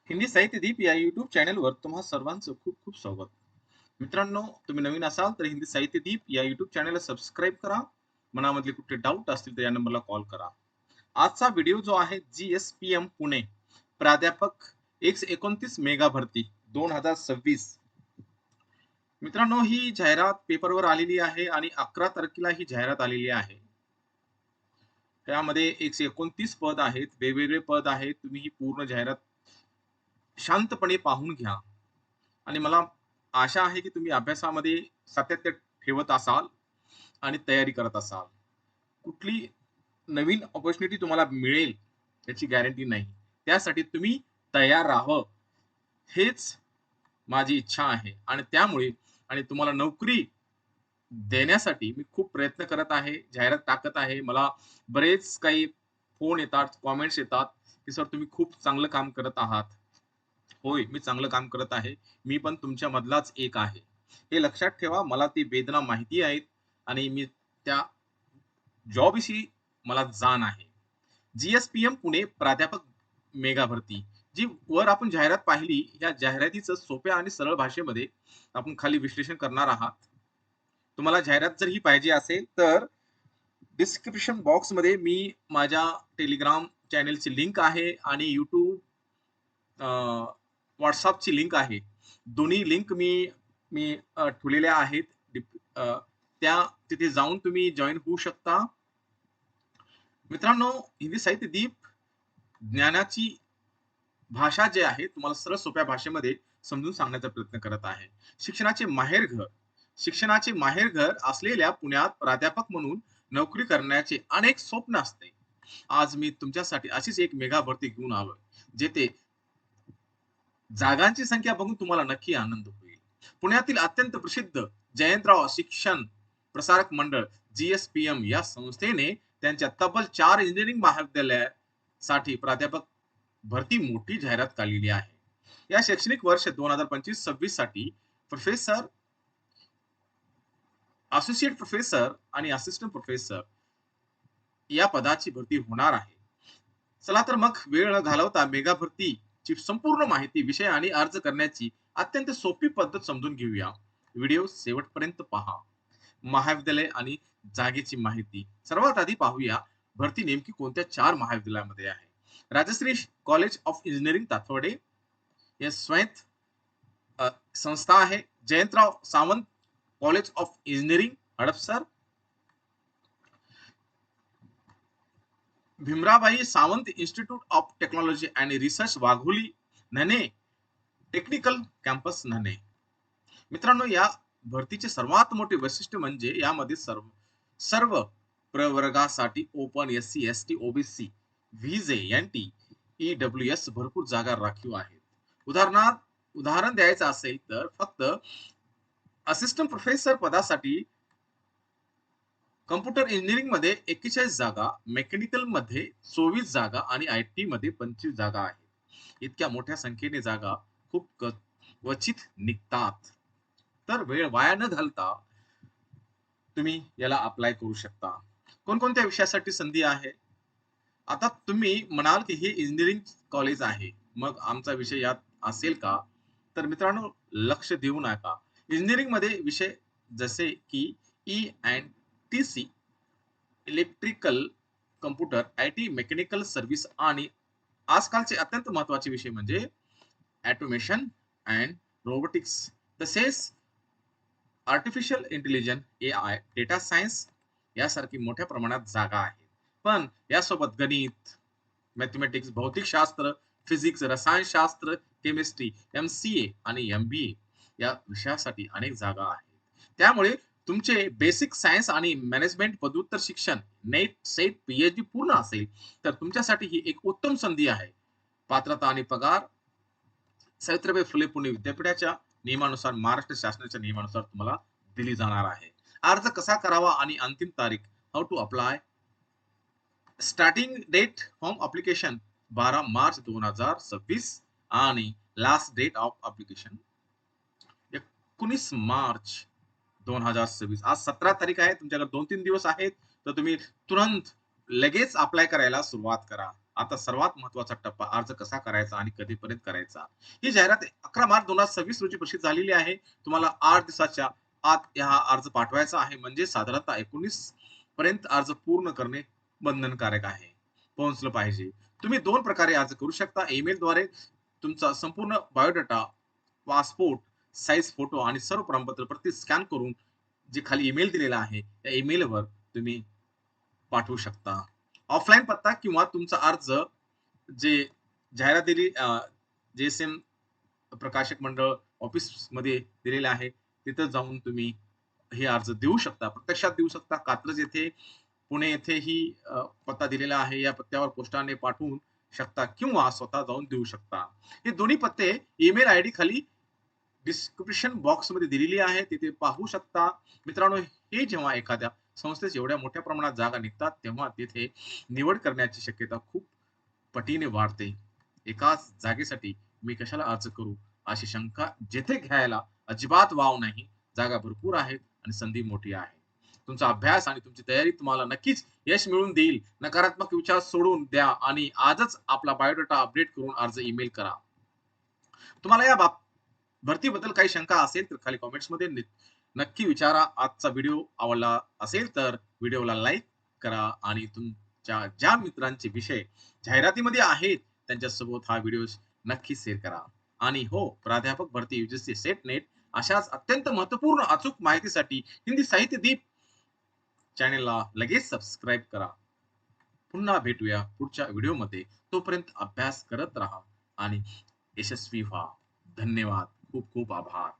हिंदी साहित्य दीप या युट्यूब चॅनलवर तुम्हा सर्वांचं खूप खूप स्वागत. मित्रांनो, तुम्ही नवीन असाल तर हिंदी साहित्य दीप या युट्यूब चॅनलला सबस्क्राईब करा. मनामधले कुठले डाऊट असतील तर या नंबरला कॉल करा. आजचा व्हिडिओ जो आहे GSPM पुणे प्राध्यापक 129 मेगा भरती 2026. मित्रांनो, ही जाहिरात पेपरवर आलेली आहे आणि 11 तारखेला ही जाहिरात आलेली आहे. त्यामध्ये 129 पद आहेत, वेगवेगळे पद आहेत. तुम्ही ही पूर्ण जाहिरात शांतपणे पाहून घ्या. आणि मला आशा आहे की तुम्ही अभ्यासामध्ये सातत्य ठेवत असाल आणि तयारी करत असाल. कुठली नवीन अपॉर्च्युनिटी तुम्हाला मिळेल याची गॅरंटी नाही. त्यासाठी तुम्ही तयार राहावं हेच माझी इच्छा आहे आणि त्यामुळे आणि तुम्हाला नोकरी देण्यासाठी मी खूप प्रयत्न करत आहे, जाहिरात टाकत आहे. मला बरेच काही फोन येतात, कमेंट्स येतात, की "सर तुम्ही खूप चांगलं काम करत आहात." होय, मी चांगलं काम करत आहे. मी पण तुमच्या मधलाच एक आहे. हे लक्षात ठेवा. मला ती वेदना माहिती आहेत आणि मी त्या जॉबविषयी मला जाण आहे. GSPM पुणे प्राध्यापक मेगा भरती. जी वर आपण जाहिरात पाहिली, या जाहिरातीचं सोप्या आणि सरळ भाषेमध्ये आपण खाली विश्लेषण करणार आहात. तुम्हाला जाहिरात जर ही पाहिजे असेल, तर डिस्क्रिप्शन बॉक्समध्ये मी माझ्या टेलिग्राम चॅनेलची लिंक आहे आणि YouTube WhatsAppची लिंक आहे. दोन्ही लिंक मी मी ठेवलेल्या आहेत. त्या तिथे जाऊन तुम्ही जॉइन होऊ शकता. मित्रांनो, हिंदी साहित्य दीप ज्ञानाची भाषा जी आहे, तुम्हाला सरळ सोप्या भाषेमध्ये समजून सांगण्याचा प्रयत्न करत आहे. शिक्षणाचे माहेरघर शिक्षणाचे माहेरघर असलेल्या पुण्यात प्राध्यापक म्हणून नोकरी करण्याचे अनेक स्वप्न असते. आज मी तुमच्यासाठी अशीच एक मेगा भरती घेऊन आलोय, जेथे जागांची संख्या बघून तुम्हाला नक्की आनंद होईल. पुण्यातील अत्यंत प्रसिद्ध जयंतराव शिक्षण प्रसारक मंडळ GSPM या संस्थेने त्यांच्या तब्बल 4 इंजिनिअरिंग महाविद्यालयासाठी प्राध्यापक भरती मोठी जाहिरात काढलेली आहे. या शैक्षणिक वर्ष 2025-26 साठी प्रोफेसर, असोसिएट प्रोफेसर आणि असिस्टंट प्रोफेसर या पदाची भरती होणार आहे. चला तर मग वेळ न घालवता मेगा भरतीची संपूर्ण माहिती, विषय आणि अर्ज करण्याची अत्यंत सोपी पद्धत समजून घेऊया. व्हिडिओ शेवटपर्यंत पहा. महाविद्यालय आणि जागेची माहिती. सर्वात आधी पाहूया भरती नेमकी कोणत्या 4 महाविद्यालयामध्ये आहे. Rajshree college of engineering Tathawade हे स्वायत्त संस्था आहे. Jayantrao Sawant college of engineering Hadapsar, Bhimrabai Sawant institute of technology and research Wagholi नने टेक्निकल कॅम्पस नने. मित्रांनो, या भरतीचे सर्वात मोठे वैशिष्ट्य म्हणजे यामध्ये सर्व सर्व प्रवर्गासाठी open, SC, ST, OBC, VJ, NT, EWS भरपूर जागा राखीव आहेत. उदाहरण द्यायचं असेल तर फक्त असिस्टंट प्रोफेसर पदासाठी कॉम्प्युटर इंजिनिअरिंग मध्ये 41 जागा, मेकॅनिकल मध्ये 24 जागा आणि IT मध्ये 25 जागा आहेत. इतक्या मोठ्या संख्येने जागा खूप क्वचित निघतात. तर वेळ वाया न घालता तुम्ही याला अप्लाय करू शकता. कोणकोणत्या विषयासाठी संधी आहे? आता तुम्ही म्हणाल की हे इंजिनिअरिंग कॉलेज आहे, मग आमचा विषय यात असेल का? तर मित्रांनो, लक्ष देऊ नका. इंजिनिअरिंग मध्ये विषय जसे की ENTC, electrical, computer, IT, mechanical service आणि आजकालचे अत्यंत महत्त्वाचे विषय म्हणजे ऑटोमेशन अँड रोबोटिक्स, तसेच artificial intelligence, AI, data science यासारखी मोठ्या प्रमाणात जागा आहेत. पण यासोबत गणित, मॅथेमॅटिक्स, भौतिकशास्त्र, फिजिक्स, रसायनशास्त्र, केमिस्ट्री, MCA आणि MBA या विषयासाठी अनेक जागा आहेत. त्यामुळे तुमचे बेसिक सायन्स आणि मॅनेजमेंट पदव्युत्तर शिक्षण नेट, सेट, PhD पूर्ण असेल तर तुमच्यासाठी ही एक उत्तम संधी आहे. पात्रता आणि पगार सावित्रीबाई फुले पुणे विद्यापीठाच्या नियमानुसार, महाराष्ट्र शासनाच्या नियमानुसार तुम्हाला दिली जाणार आहे. अर्ज कसा करावा आणि अंतिम तारीख, how to apply. Starting date form application 12 March 2026 आणि last date of application 19 March 2026. आज 17 तारीख आहे. तुमच्याकडे 2-3 दिवस आहेत, तर तुम्ही तुरंत लगेच अप्लाय करायला सुरुवात करा. आता सर्वात महत्त्वाचा टप्पा अर्ज कसा करायचा आणि कधीपर्यंत करायचा. ही जाहिरात 11 मार्च 2026 रोजी प्रसिद्ध झालेली आहे. तुम्हाला 8 दिवसाच्या आत हा अर्ज पाठवायचा आहे. म्हणजे साधारणतः 19 पर्यंत अर्ज पूर्ण करणे बंधनकारक आहे. पोहोचलं पाहिजे. तुम्ही 2 प्रकारे अर्ज करू शकता. ईमेलद्वारे तुमचा संपूर्ण बायोडाटा, पासपोर्ट साइज फोटो आणि सर्व प्रमाणपत्र प्रति स्कॅन करून जे खाली ईमेल दिलेला आहे, त्या ईमेलवर तुम्ही पाठवू शकता. ऑफलाईन पत्ता किंवा तुमचा अर्ज जे जाहिरात दिली जे-एस-एम प्रकाशक मंडळ ऑफिसमध्ये दिलेलं आहे, तिथं जाऊन तुम्ही हे अर्ज देऊ शकता. प्रत्यक्षात देऊ शकता. कात्रज येथे, पुणे येथेही पत्ता दिलेला आहे. या पत्त्यावर पोस्टाने पाठवू शकता किंवा स्वतः जाऊन देऊ शकता. हे दोन्ही पत्ते ईमेल आयडी खाली डिस्क्रिप्शन बॉक्समध्ये दिलेली आहे. तिथे पाहू शकता. मित्रांनो, हे जेव्हा एखाद्या संस्थेत एवढ्या मोठ्या प्रमाणात जागा निघतात, तेव्हा तिथे निवड करण्याची शक्यता खूप पटीने वाढते. एकाच जागेसाठी मी कशाला अर्ज करू? अशी शंका जेथे घ्यायला अजिबात वाव नाही. जागा भरपूर आहेत आणि संधी मोठी आहे. तुमचा अभ्यास आणि तुमची तयारी तुम्हाला नक्कीच यश मिळवून देईल. नकारात्मक विचार सोडून द्या आणि आजच आपला बायोडाटा अपडेट करून अर्ज ईमेल करा. तुम्हाला या भरतीबद्दल काही शंका असेल तर खाली कमेंट्समध्ये नक्की विचारा. आजचा व्हिडिओ आवडला असेल तर व्हिडिओला लाईक करा आणि तुमच्या ज्या मित्रांचे विषय जाहिरातीमध्ये आहेत त्यांच्यासोबत हा व्हिडिओ नक्की शेअर करा. आणि हो, प्राध्यापक भरती UGC सेट नेट अशाच अत्यंत महत्त्वपूर्ण अचूक माहितीसाठी हिंदी साहित्य दीप चॅनेलला लगेच सबस्क्राईब करा. पुन्हा भेटूया पुढच्या व्हिडिओमध्ये. तोपर्यंत अभ्यास करत राहा आणि यशस्वी व्हा. धन्यवाद. खूप खूप आभार.